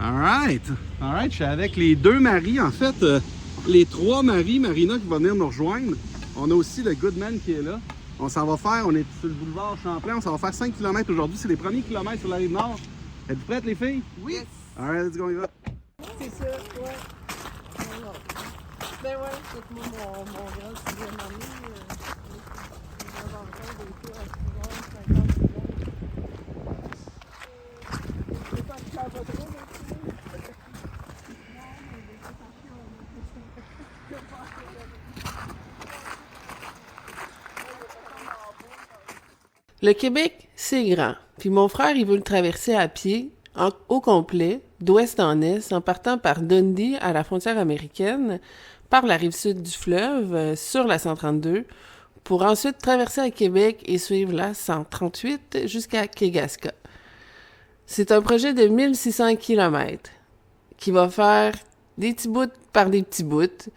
Alright. Alright, je suis avec les deux maris. En fait, les trois maris. Marina qui va venir nous rejoindre. On a aussi le Goodman qui est là. On s'en va faire, on est sur le boulevard Champlain. On s'en va faire 5 km aujourd'hui. C'est les premiers kilomètres sur la rive nord. Êtes-vous prêtes, les filles? Oui. Alright, let's go, on y va. C'est ça, ouais. Alors, ben ouais, écoute-moi, mon grand, tu viens m'emmener. On va faire des tours à 6 h 50 km. C'est pas que ça va trop, mais tu sais. Le Québec, c'est grand. Puis mon frère, il veut le traverser à pied, au complet, d'ouest en est, en partant par Dundee à la frontière américaine, par la rive sud du fleuve, sur la 132, pour ensuite traverser à Québec et suivre la 138 jusqu'à Kegaska. C'est un projet de 1600 km qui va faire des petits bouts par des petits bouts.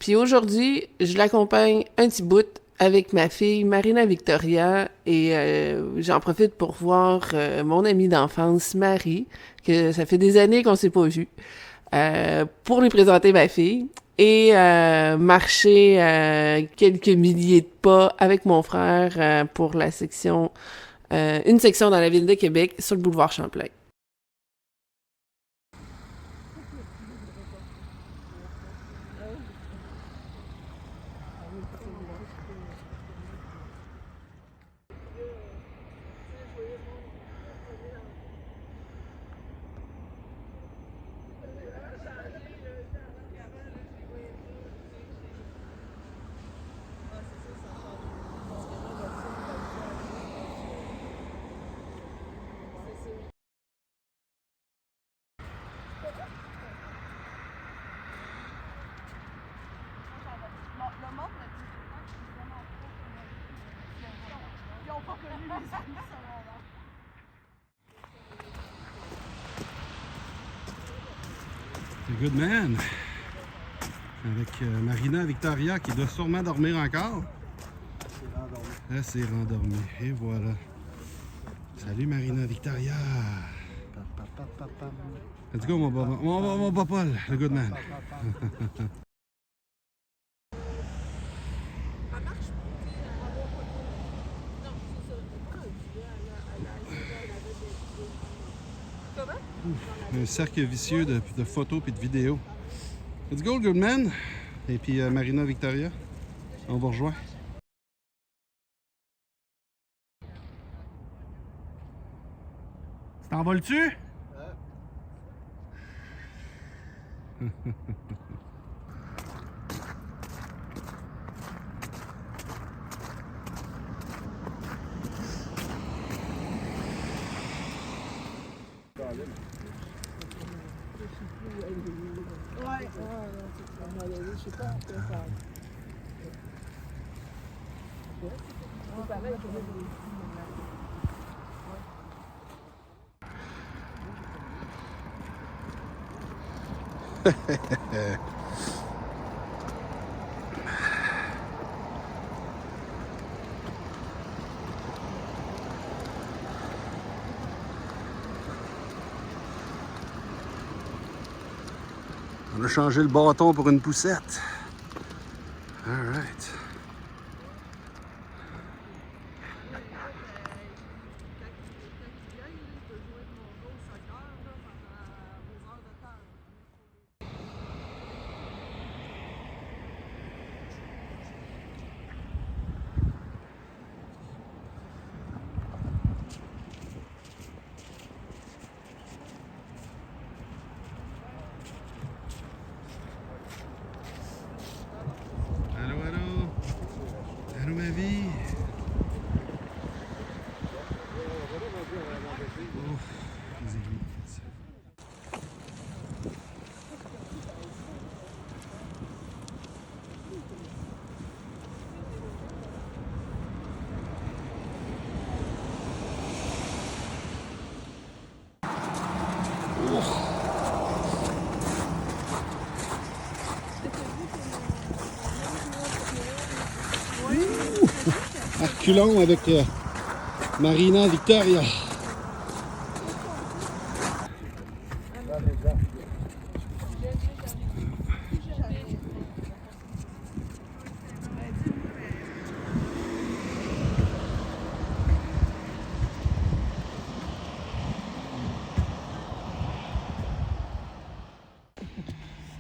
Puis aujourd'hui, je l'accompagne un petit bout avec ma fille Marina Victoria et j'en profite pour voir mon amie d'enfance Marie, que ça fait des années qu'on s'est pas vu, pour lui présenter ma fille et marcher quelques milliers de pas avec mon frère pour la section, une section dans la ville de Québec sur le boulevard Champlain. The Goodman. Avec Marina Victoria qui doit sûrement dormir encore. Elle s'est rendormie. Et voilà. Salut Marina Victoria. Let's go mon papa, le Goodman. Un cercle vicieux de photos et de vidéos. Let's go, Goodman. Et puis Marina Victoria, on vous rejoint. T'envoles-tu? On a changé le bâton pour une poussette. All right. Allô ma vie. Ouf, les églises. Reculons avec Marina Victoria.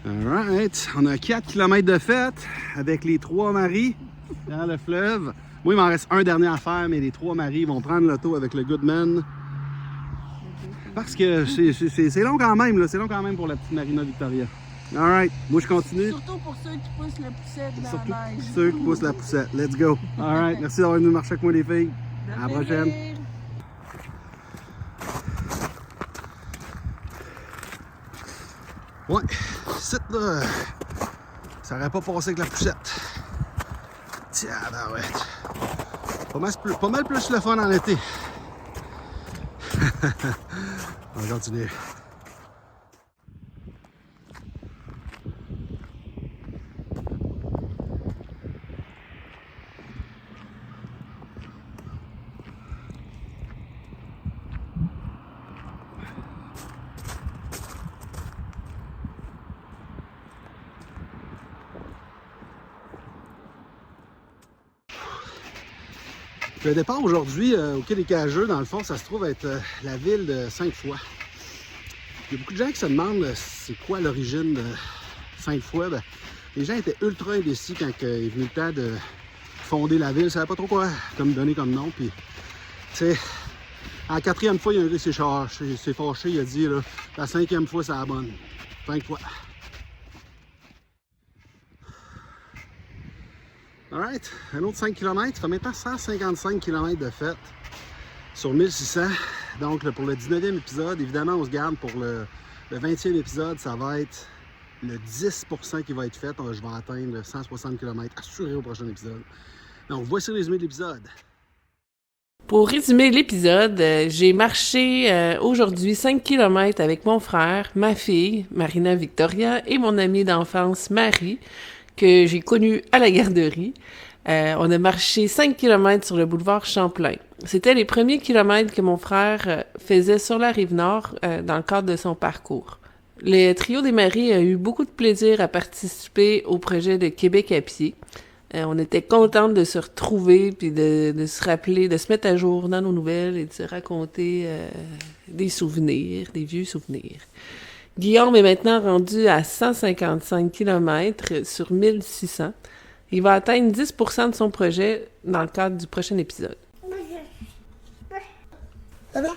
Alright, on a 4 km de fête avec les 3 maris dans le fleuve. Moi, il m'en reste un dernier à faire, mais les 3 maris vont prendre l'auto avec le Goodman. Parce que c'est long quand même, là. C'est long quand même pour la petite Marina Victoria. Alright, moi je continue. Surtout pour ceux qui poussent la poussette dans Surtout la neige. ceux qui poussent la poussette. Let's go. Alright, merci d'avoir venu marcher avec moi les filles. À la prochaine. Ouais, c'est là. Ça aurait pas passé avec la poussette. Tiens, ben ouais. Pas mal plus le fun en été. On va continuer. Le départ aujourd'hui au Quai des Cageux, dans le fond, ça se trouve être la ville de Sainte-Foy. Il y a beaucoup de gens qui se demandent c'est quoi l'origine de Sainte-Foy. Ben, les gens étaient ultra indécis quand il est venu le temps de fonder la ville. Ils ne savaient pas trop quoi donner comme nom. Puis, tu sais, à la 4e fois, il y a un gars qui s'est fâché. Il a dit, là, la 5e fois, c'est la bonne. 5 fois. Alright, un autre 5 km. Ça fait maintenant 155 km de fête sur 1600. Donc, pour le 19e épisode, évidemment, on se garde pour le 20e épisode. Ça va être le 10% qui va être fait. Je vais atteindre 160 km assuré au prochain épisode. Donc, voici le résumé de l'épisode. Pour résumer l'épisode, j'ai marché aujourd'hui 5 km avec mon frère, ma fille, Marina Victoria, et mon amie d'enfance, Marie, que j'ai connue à la garderie. On a marché 5 km sur le boulevard Champlain. C'était les premiers kilomètres que mon frère faisait sur la Rive-Nord dans le cadre de son parcours. Le trio des maris a eu beaucoup de plaisir à participer au projet de Québec à pied. On était contentes de se retrouver, puis de se rappeler, de se mettre à jour dans nos nouvelles et de se raconter des souvenirs, des vieux souvenirs. Guillaume est maintenant rendu à 155 km sur 1600. Il va atteindre 10% de son projet dans le cadre du prochain épisode. Papa.